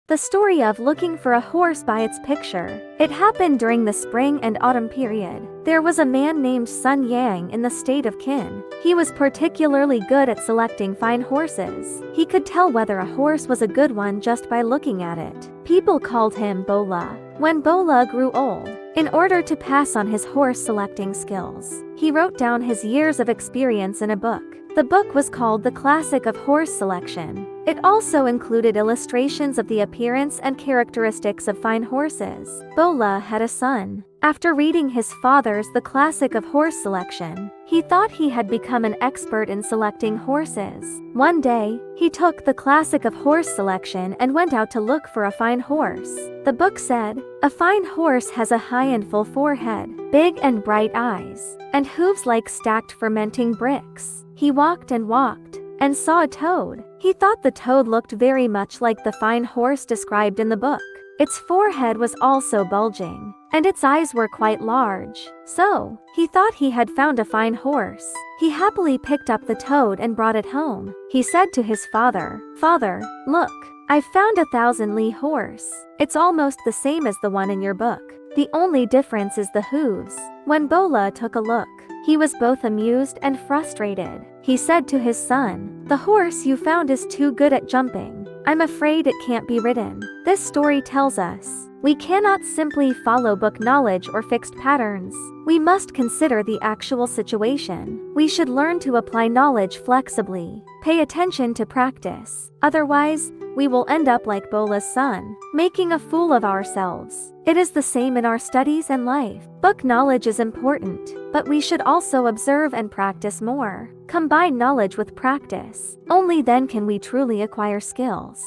The story of looking for a horse by its picture. It happened during the spring and autumn period. There was a man named Sun Yang in the state of Qin. He was particularly good at selecting fine horses. He could tell whether a horse was a good one just by looking at it. People called him Bola. When Bola grew old, in order to pass on his horse selecting skills, he wrote down his years of experience in a book. The book was called The Classic of Horse Selection. It also included illustrations of the appearance and characteristics of fine horses. Bola had a son. After reading his father's The Classic of Horse Selection, he thought he had become an expert in selecting horses. One day, he took The Classic of Horse Selection and went out to look for a fine horse. The book said, "A fine horse has a high and full forehead, big and bright eyes, and hooves like stacked fermenting bricks." He walked and saw a toad. He thought the toad looked very much like the fine horse described in the book. Its forehead was also bulging, and its eyes were quite large. So, he thought he had found a fine horse. He happily picked up the toad and brought it home. He said to his father, "Father, look, I've found a 1,000-li horse. It's almost the same as the one in your book. The only difference is the hooves." When Bola took a look, he was both amused and frustrated. He said to his son, "The horse you found is too good at jumping. I'm afraid it can't be ridden." This story tells us, we cannot simply follow book knowledge or fixed patterns. We must consider the actual situation. We should learn to apply knowledge flexibly. Pay attention to practice. Otherwise, we will end up like Bola's son, making a fool of ourselves. It is the same in our studies and life. Book knowledge is important, but we should also observe and practice more. Combine knowledge with practice. Only then can we truly acquire skills.